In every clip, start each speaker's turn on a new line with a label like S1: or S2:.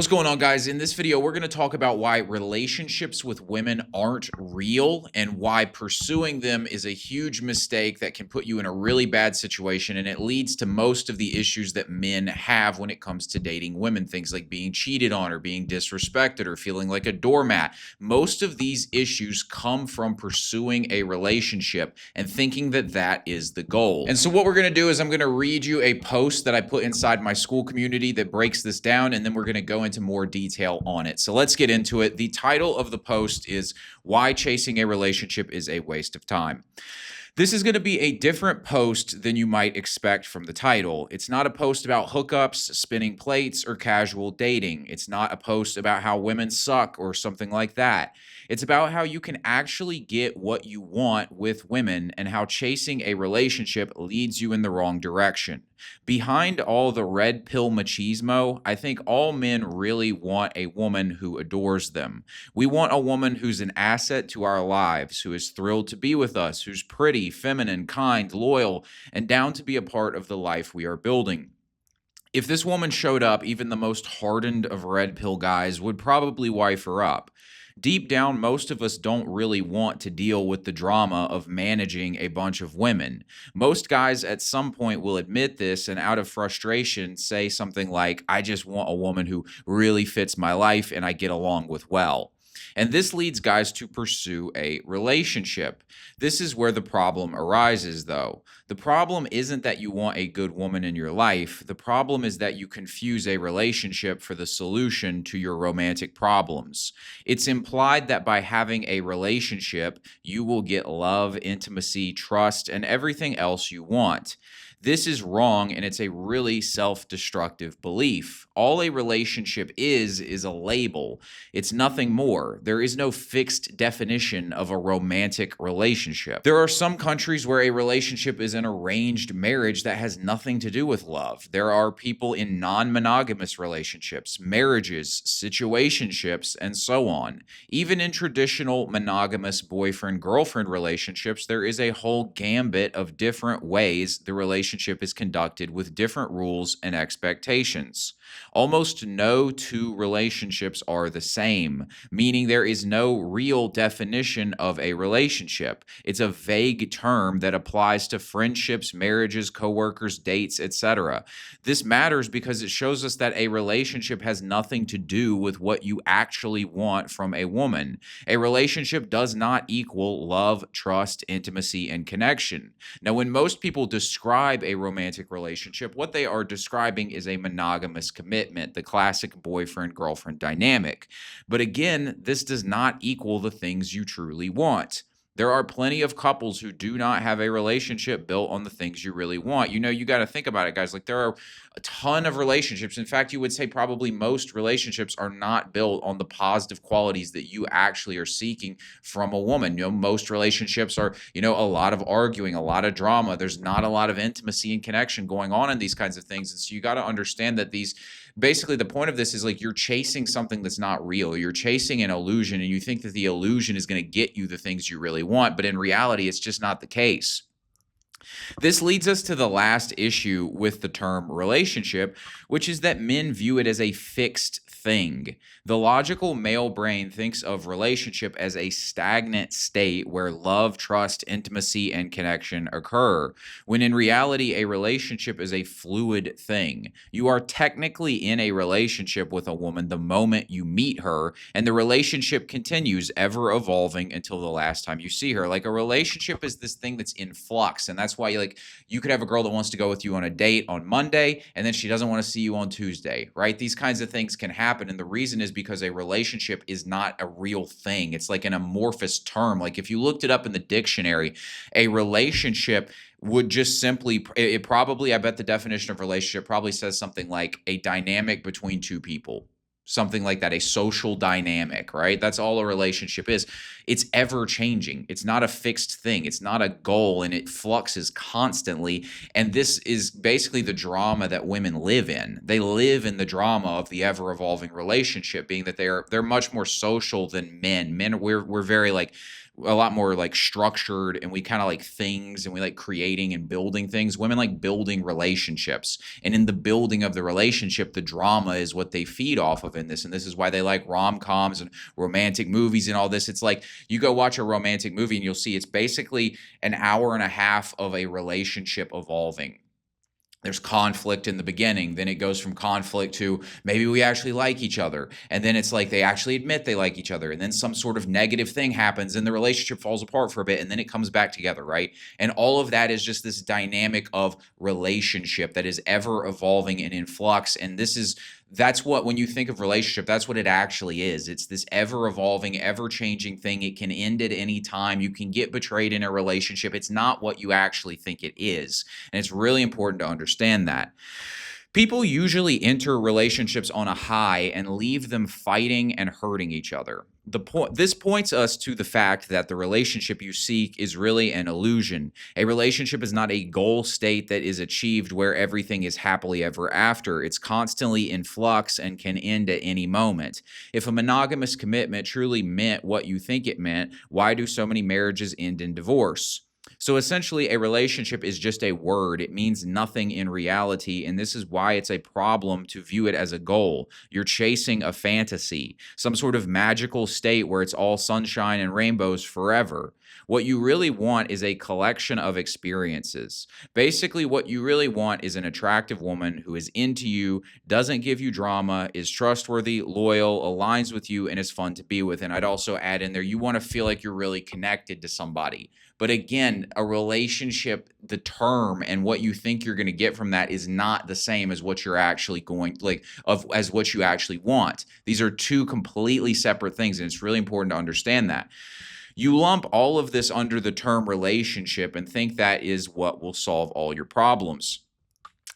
S1: What's going on, guys? In this video, we're going to talk about why relationships with women aren't real and why pursuing them is a huge mistake that can put you in a really bad situation, and it leads to most of the issues that men have when it comes to dating women. Things like being cheated on or being disrespected or feeling like a doormat. Most of these issues come from pursuing a relationship and thinking that that is the goal. And so what we're going to do is I'm going to read you a post that I put inside my school community that breaks this down, and then we're going to go into more detail on it. So let's get into it. The title of the post is Why Chasing a Relationship is a Waste of Time. This is going to be a different post than you might expect from the title. It's not a post about hookups, spinning plates, or casual dating. It's not a post about how women suck or something like that. It's about how you can actually get what you want with women and how chasing a relationship leads you in the wrong direction. Behind all the red pill machismo, I think all men really want a woman who adores them. We want a woman who's an asset to our lives, who is thrilled to be with us, who's pretty, feminine, kind, loyal, and down to be a part of the life we are building. If this woman showed up, even the most hardened of red pill guys would probably wife her up. Deep down, most of us don't really want to deal with the drama of managing a bunch of women. Most guys at some point will admit this and out of frustration say something like, I just want a woman who really fits my life and I get along with well. And this leads guys to pursue a relationship. This is where the problem arises, though. The problem isn't that you want a good woman in your life. The problem is that you confuse a relationship for the solution to your romantic problems. It's implied that by having a relationship, you will get love, intimacy, trust, and everything else you want. This is wrong, and it's a really self-destructive belief. All a relationship is a label. It's nothing more. There is no fixed definition of a romantic relationship. There are some countries where a relationship is an arranged marriage that has nothing to do with love. There are people in non-monogamous relationships, marriages, situationships, and so on. Even in traditional monogamous boyfriend-girlfriend relationships, there is a whole gambit of different ways the relationship is conducted with different rules and expectations. Almost no two relationships are the same, meaning there is no real definition of a relationship. It's a vague term that applies to friendships, marriages, coworkers, dates, etc. This matters because it shows us that a relationship has nothing to do with what you actually want from a woman. A relationship does not equal love, trust, intimacy, and connection. Now, when most people describe a romantic relationship, what they are describing is a monogamous commitment, the classic boyfriend-girlfriend dynamic. But again, this does not equal the things you truly want. There are plenty of couples who do not have a relationship built on the things you really want. You got to think about it, guys. Like, there are a ton of relationships. In fact, you would say probably most relationships are not built on the positive qualities that you actually are seeking from a woman. Most relationships are, a lot of arguing, a lot of drama. There's not a lot of intimacy and connection going on in these kinds of things. And so you got to understand that basically the point of this is like you're chasing something that's not real. You're chasing an illusion, and you think that the illusion is going to get you the things you really want, but in reality, it's just not the case. This leads us to the last issue with the term relationship, which is that men view it as a fixed thing. The logical male brain thinks of relationship as a stagnant state where love, trust, intimacy, and connection occur, when in reality, a relationship is a fluid thing. You are technically in a relationship with a woman the moment you meet her, and the relationship continues ever evolving until the last time you see her. Like, a relationship is this thing that's in flux, and that's why you could have a girl that wants to go with you on a date on Monday, and then she doesn't want to see you on Tuesday, right? These kinds of things can happen, and the reason is because a relationship is not a real thing. It's like an amorphous term. Like, if you looked it up in the dictionary, a relationship would just simply, I bet the definition of relationship probably says something like a dynamic between two people. Something like that, a social dynamic, right? That's all a relationship is. It's ever changing. It's not a fixed thing. It's not a goal, and it fluxes constantly. And this is basically the drama that women live in. They live in the drama of the ever evolving relationship, being that they're much more social than men. Men, we're very a lot more like structured, and we kind of like things, and we like creating and building things. Women like building relationships. And in the building of the relationship, the drama is what they feed off of in this. And this is why they like rom-coms and romantic movies and all this. It's like you go watch a romantic movie and you'll see it's basically an hour and a half of a relationship evolving. There's conflict in the beginning. Then it goes from conflict to maybe we actually like each other. And then it's like they actually admit they like each other. And then some sort of negative thing happens and the relationship falls apart for a bit. And then it comes back together, right? And all of that is just this dynamic of relationship that is ever evolving and in flux. And that's what, when you think of relationship, that's what it actually is. It's this ever evolving, ever changing thing. It can end at any time. You can get betrayed in a relationship. It's not what you actually think it is. And it's really important to understand that. People usually enter relationships on a high and leave them fighting and hurting each other. This points us to the fact that the relationship you seek is really an illusion. A relationship is not a goal state that is achieved where everything is happily ever after. It's constantly in flux and can end at any moment. If a monogamous commitment truly meant what you think it meant, why do so many marriages end in divorce? So essentially, a relationship is just a word. It means nothing in reality, and this is why it's a problem to view it as a goal. You're chasing a fantasy, some sort of magical state where it's all sunshine and rainbows forever. What you really want is a collection of experiences. Basically, what you really want is an attractive woman who is into you, doesn't give you drama, is trustworthy, loyal, aligns with you, and is fun to be with. And I'd also add in there, you want to feel like you're really connected to somebody. But again, a relationship, the term and what you think you're going to get from that is not the same as what you're actually going as what you actually want. These are two completely separate things, and it's really important to understand that. You lump all of this under the term relationship and think that is what will solve all your problems.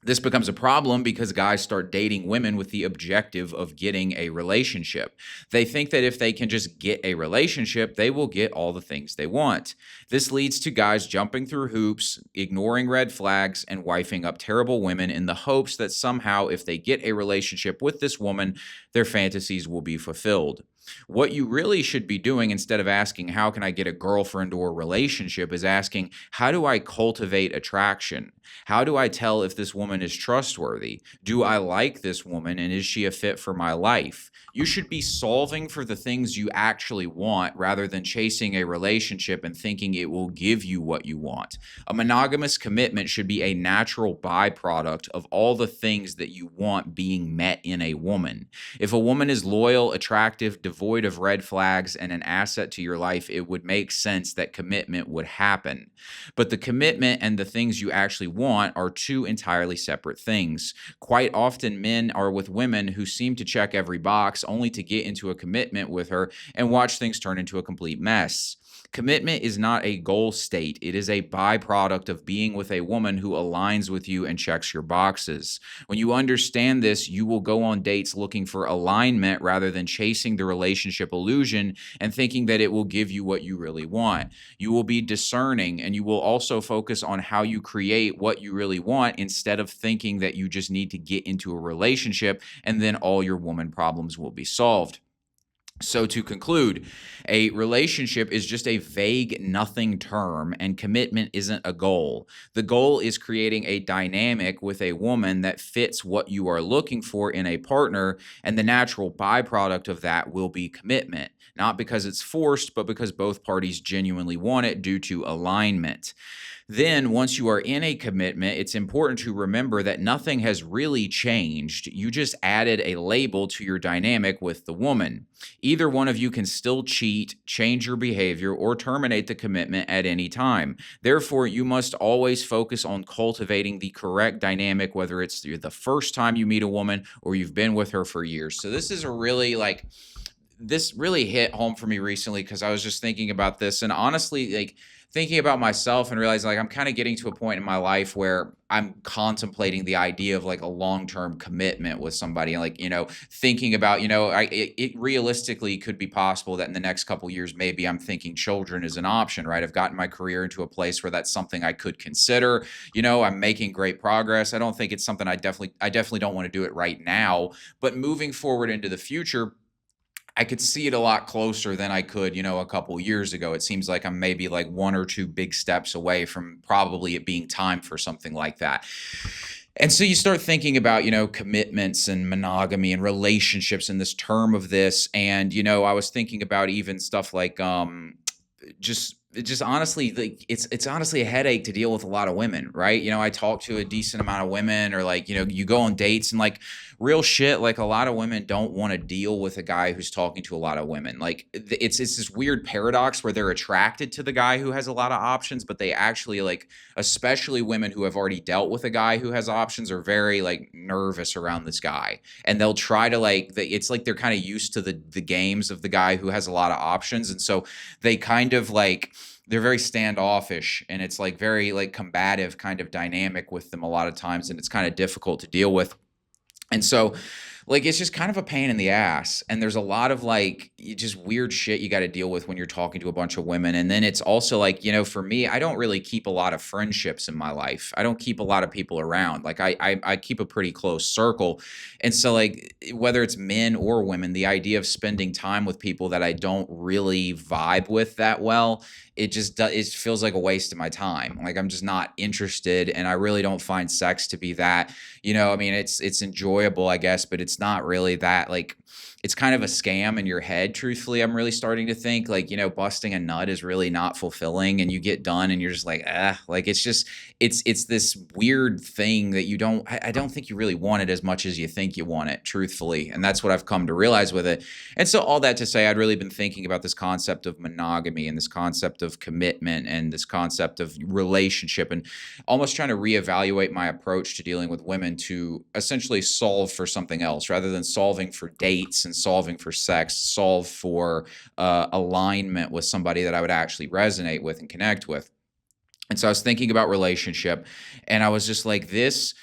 S1: This becomes a problem because guys start dating women with the objective of getting a relationship. They think that if they can just get a relationship, they will get all the things they want. This leads to guys jumping through hoops, ignoring red flags, and wifing up terrible women in the hopes that somehow if they get a relationship with this woman, their fantasies will be fulfilled. What you really should be doing, instead of asking, how can I get a girlfriend or a relationship, is asking, how do I cultivate attraction? How do I tell if this woman is trustworthy? Do I like this woman, and is she a fit for my life? You should be solving for the things you actually want rather than chasing a relationship and thinking it will give you what you want. A monogamous commitment should be a natural byproduct of all the things that you want being met in a woman. If a woman is loyal, attractive, devoid of red flags, and an asset to your life, it would make sense that commitment would happen. But the commitment and the things you actually want are two entirely separate things. Quite often, men are with women who seem to check every box only to get into a commitment with her and watch things turn into a complete mess. Commitment is not a goal state. It is a byproduct of being with a woman who aligns with you and checks your boxes. When you understand this, you will go on dates looking for alignment rather than chasing the relationship illusion and thinking that it will give you what you really want. You will be discerning, and you will also focus on how you create what you really want instead of thinking that you just need to get into a relationship and then all your woman problems will be solved. So to conclude, a relationship is just a vague nothing term, and commitment isn't a goal. The goal is creating a dynamic with a woman that fits what you are looking for in a partner, and the natural byproduct of that will be commitment. Not because it's forced, but because both parties genuinely want it due to alignment. Then, once you are in a commitment, it's important to remember that nothing has really changed. You just added a label to your dynamic with the woman. Either one of you can still cheat, change your behavior, or terminate the commitment at any time. Therefore, you must always focus on cultivating the correct dynamic, whether it's the first time you meet a woman or you've been with her for years. So this is this really hit home for me recently because I was just thinking about this, and honestly, thinking about myself and realizing I'm kind of getting to a point in my life where I'm contemplating the idea of a long-term commitment with somebody, and thinking about, it realistically could be possible that in the next couple years, maybe I'm thinking children is an option, right? I've gotten my career into a place where that's something I could consider. I'm making great progress. I don't think it's something I definitely don't want to do it right now, but moving forward into the future, I could see it a lot closer than I could, a couple years ago. It seems like I'm maybe like one or two big steps away from probably it being time for something like that. And so you start thinking about, commitments and monogamy and relationships in this term of this. And, I was thinking about even stuff like just honestly, like it's honestly a headache to deal with a lot of women, right? I talk to a decent amount of women, or like, you go on dates and like real shit, like a lot of women don't want to deal with a guy who's talking to a lot of women. Like it's this weird paradox where they're attracted to the guy who has a lot of options, but they actually like, especially women who have already dealt with a guy who has options, are very like nervous around this guy. And they'll try to like, it's like they're kind of used to the games of the guy who has a lot of options. And so they kind of like, they're very standoffish, and it's like very like combative kind of dynamic with them a lot of times, and it's kind of difficult to deal with. And so, like, it's just kind of a pain in the ass. And there's a lot of like just weird shit you got to deal with when you're talking to a bunch of women. And then it's also like, for me, I don't really keep a lot of friendships in my life. I don't keep a lot of people around. Like I keep a pretty close circle. And so like, whether it's men or women, the idea of spending time with people that I don't really vibe with that well, it feels like a waste of my time. Like I'm just not interested, and I really don't find sex to be that, I mean, it's enjoyable, I guess, but it's not really that like, it's kind of a scam in your head. Truthfully, I'm really starting to think like, busting a nut is really not fulfilling, and you get done and you're just like, like it's this weird thing that I don't think you really want it as much as you think you want it, truthfully. And that's what I've come to realize with it. And so all that to say, I'd really been thinking about this concept of monogamy and this concept of commitment and this concept of relationship, and almost trying to reevaluate my approach to dealing with women to essentially solve for something else rather than solving for dates and solving for sex, solve for alignment with somebody that I would actually resonate with and connect with. And so I was thinking about relationship, and I was just like, this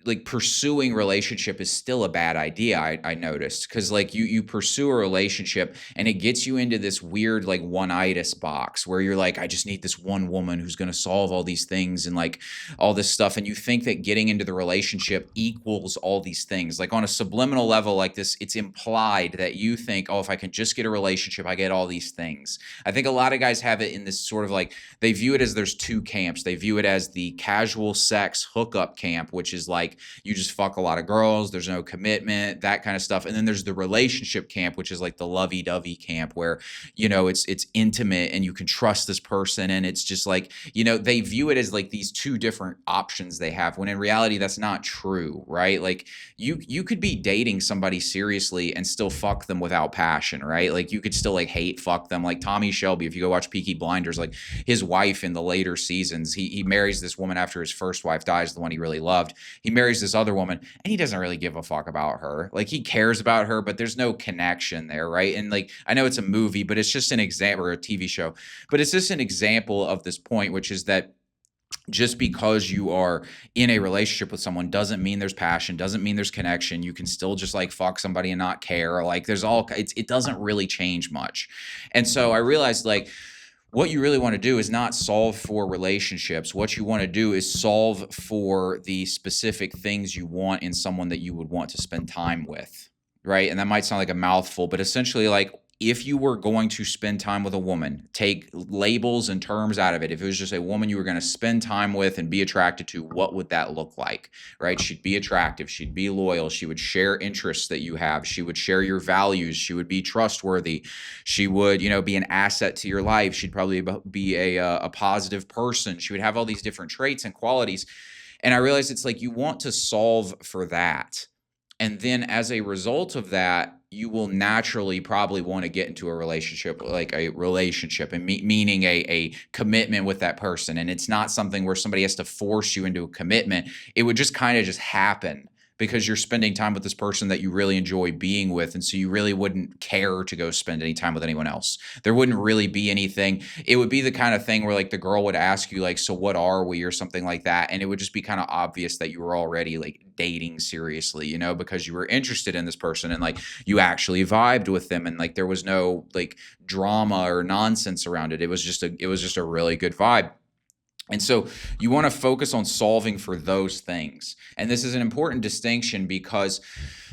S1: like pursuing relationship is still a bad idea. I noticed, because like you pursue a relationship and it gets you into this weird like one-itis box where you're like, I just need this one woman who's going to solve all these things and like all this stuff. And you think that getting into the relationship equals all these things. Like on a subliminal level like this, it's implied that you think, oh, if I can just get a relationship, I get all these things. I think a lot of guys have it in this sort of like, they view it as there's two camps. They view it as the casual sex hookup camp, which is like, you just fuck a lot of girls, there's no commitment, that kind of stuff. And then there's the relationship camp, which is like the lovey-dovey camp where, it's intimate and you can trust this person. And it's just like, they view it as like these two different options they have, when in reality, that's not true, right? Like you could be dating somebody seriously and still fuck them without passion, right? Like you could still like hate fuck them. Like Tommy Shelby, if you go watch Peaky Blinders, like his wife in the later seasons, he marries this woman after his first wife dies, the one he really loved. He marries this other woman and he doesn't really give a fuck about her. Like he cares about her, but there's no connection there, right? And like, I know it's a movie, but it's just an example, or a TV show, but it's just an example of this point, which is that just because you are in a relationship with someone doesn't mean there's passion, doesn't mean there's connection. You can still just like fuck somebody and not care. Like it doesn't really change much. And so I realized like, what you really want to do is not solve for relationships. What you want to do is solve for the specific things you want in someone that you would want to spend time with, right? And that might sound like a mouthful, but essentially like, if you were going to spend time with a woman, take labels and terms out of it. If it was just a woman you were going to spend time with and be attracted to, what would that look like, right? She'd be attractive. She'd be loyal. She would share interests that you have. She would share your values. She would be trustworthy. She would, be an asset to your life. She'd probably be a positive person. She would have all these different traits and qualities. And I realized it's like you want to solve for that. And then as a result of that, you will naturally probably want to get into a relationship, like a relationship, and meaning a commitment with that person. And it's not something where somebody has to force you into a commitment. It would just kind of just happen because you're spending time with this person that you really enjoy being with. And so you really wouldn't care to go spend any time with anyone else. There wouldn't really be anything. It would be the kind of thing where like the girl would ask you like, so what are we, or something like that. And it would just be kind of obvious that you were already like dating seriously, because you were interested in this person and like you actually vibed with them. And like, there was no like drama or nonsense around it. It was just a really good vibe. And so you want to focus on solving for those things. And this is an important distinction because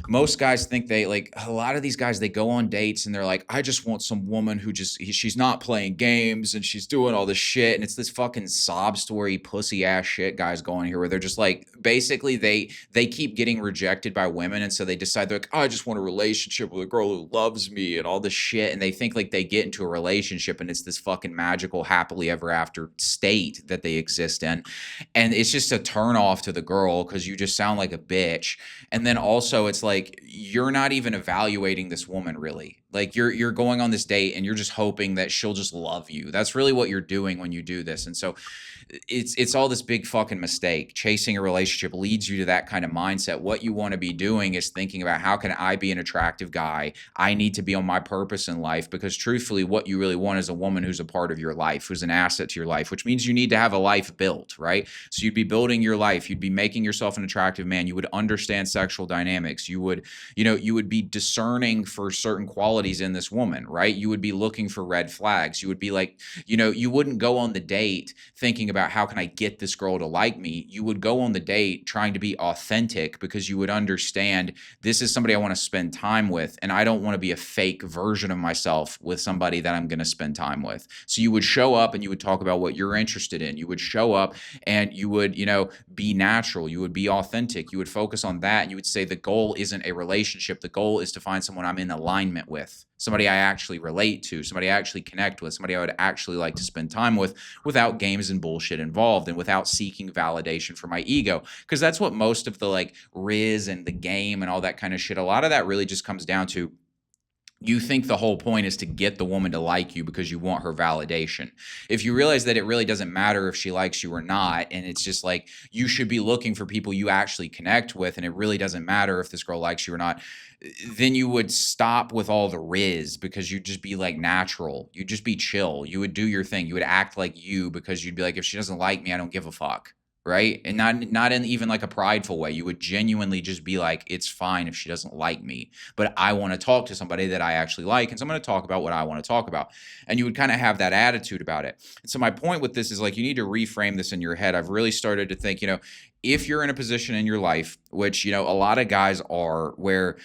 S1: most guys think they like a lot of these guys, they go on dates and they're like, I just want some woman who she's not playing games and she's doing all this shit. And it's this fucking sob story, pussy ass shit guys going here where they're just like, basically they keep getting rejected by women. And so they decide they're like, oh, I just want a relationship with a girl who loves me and all this shit. And they think like they get into a relationship and it's this fucking magical happily ever after state that they exist in. And it's just a turn off to the girl because you just sound like a bitch. And then also it's like you're not even evaluating this woman really. Like you're going on this date and you're just hoping that she'll just love you. That's really what you're doing when you do this. And so it's all this big fucking mistake. Chasing a relationship leads you to that kind of mindset. What you want to be doing is thinking about how can I be an attractive guy? I need to be on my purpose in life, because truthfully what you really want is a woman who's a part of your life, who's an asset to your life, which means you need to have a life built, right? So you'd be building your life, you'd be making yourself an attractive man, you would understand sexual dynamics, you would be discerning for certain qualities in this woman, right? You would be looking for red flags. You would be like, you wouldn't go on the date thinking about how can I get this girl to like me. You would go on the date trying to be authentic because you would understand this is somebody I want to spend time with, and I don't want to be a fake version of myself with somebody that I'm going to spend time with. So you would show up and you would talk about what you're interested in. You would show up and you would, be natural. You would be authentic. You would focus on that. And you would say the goal isn't a relationship. The goal is to find someone I'm in alignment with, somebody I actually relate to, somebody I actually connect with, somebody I would actually like to spend time with without games and bullshit involved and without seeking validation for my ego. Because that's what most of the like Riz and the game and all that kind of shit, a lot of that really just comes down to you think the whole point is to get the woman to like you because you want her validation. If you realize that it really doesn't matter if she likes you or not, and it's just like you should be looking for people you actually connect with, and it really doesn't matter if this girl likes you or not, then you would stop with all the Riz because you'd just be like natural. You'd just be chill. You would do your thing. You would act like you because you'd be like, if she doesn't like me, I don't give a fuck. Right. And not in even like a prideful way. You would genuinely just be like, it's fine if she doesn't like me, but I want to talk to somebody that I actually like. And so I'm going to talk about what I want to talk about. And you would kind of have that attitude about it. And so my point with this is like, you need to reframe this in your head. I've really started to think, if you're in a position in your life, which, a lot of guys are, where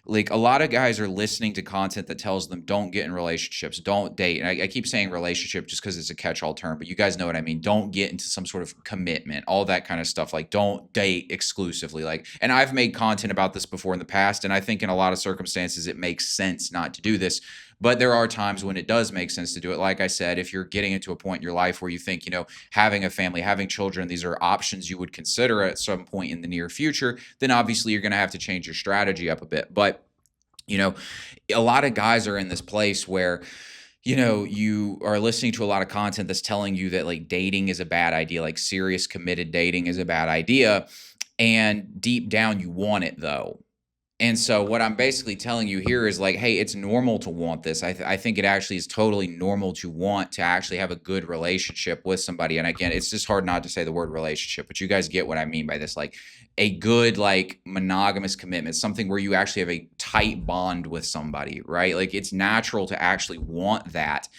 S1: like a lot of guys are listening to content that tells them don't get in relationships, don't date. And I keep saying relationship just because it's a catch-all term, but you guys know what I mean. Don't get into some sort of commitment, all that kind of stuff. Like don't date exclusively. Like, and I've made content about this before in the past, and I think in a lot of circumstances it makes sense not to do this. But there are times when it does make sense to do it. Like I said, if you're getting into a point in your life where you think, having a family, having children, these are options you would consider at some point in the near future, then obviously you're going to have to change your strategy up a bit. But, a lot of guys are in this place where, you are listening to a lot of content that's telling you that like dating is a bad idea, like serious committed dating is a bad idea. And deep down, you want it though. And so what I'm basically telling you here is like, hey, it's normal to want this. I think it actually is totally normal to want to actually have a good relationship with somebody. And again, it's just hard not to say the word relationship, but you guys get what I mean by this. Like a good, like monogamous commitment, something where you actually have a tight bond with somebody, right? Like it's natural to actually want that.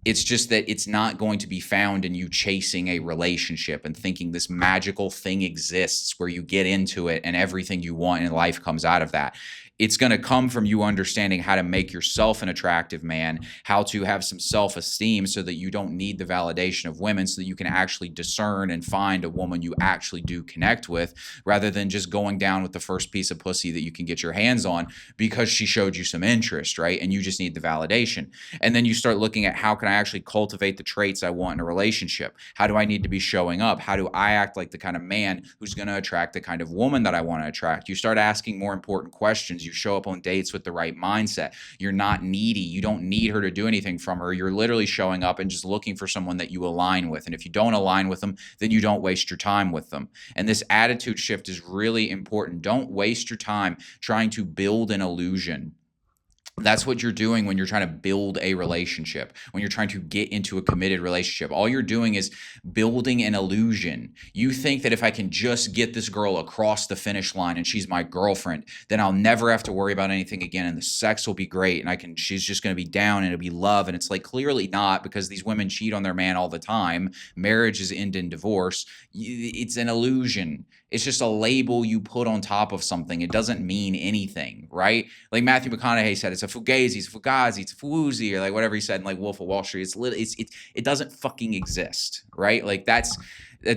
S1: It's just that it's not going to be found in you chasing a relationship and thinking this magical thing exists where you get into it and everything you want in life comes out of that. It's going to come from you understanding how to make yourself an attractive man, how to have some self-esteem so that you don't need the validation of women, so that you can actually discern and find a woman you actually do connect with, rather than just going down with the first piece of pussy that you can get your hands on because she showed you some interest, right? And you just need the validation. And then you start looking at how can I actually cultivate the traits I want in a relationship? How do I need to be showing up? How do I act like the kind of man who's going to attract the kind of woman that I want to attract? You start asking more important questions. You show up on dates with the right mindset. You're not needy. You don't need her to do anything from her. You're literally showing up and just looking for someone that you align with. And if you don't align with them, then you don't waste your time with them. And this attitude shift is really important. Don't waste your time trying to build an illusion. That's what you're doing when you're trying to build a relationship, when you're trying to get into a committed relationship. All you're doing is building an illusion. You think that if I can just get this girl across the finish line and she's my girlfriend, then I'll never have to worry about anything again and the sex will be great and she's just going to be down and it'll be love. And it's like, clearly not, because these women cheat on their man all the time. Marriages end in divorce. It's an illusion. It's just a label you put on top of something. It doesn't mean anything, right? Like Matthew McConaughey said, it's a fugazi, it's a fugazi, it's a foozy, or like whatever he said in like Wolf of Wall Street. It doesn't fucking exist, right? Like that's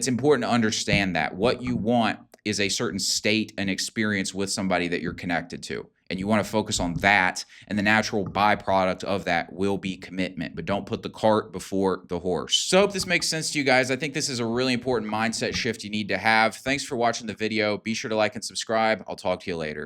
S1: important to understand that. What you want is a certain state and experience with somebody that you're connected to. And you want to focus on that, and the natural byproduct of that will be commitment. But don't put the cart before the horse. So I hope this makes sense to you guys. I think this is a really important mindset shift you need to have. Thanks for watching the video. Be sure to like and subscribe. I'll talk to you later.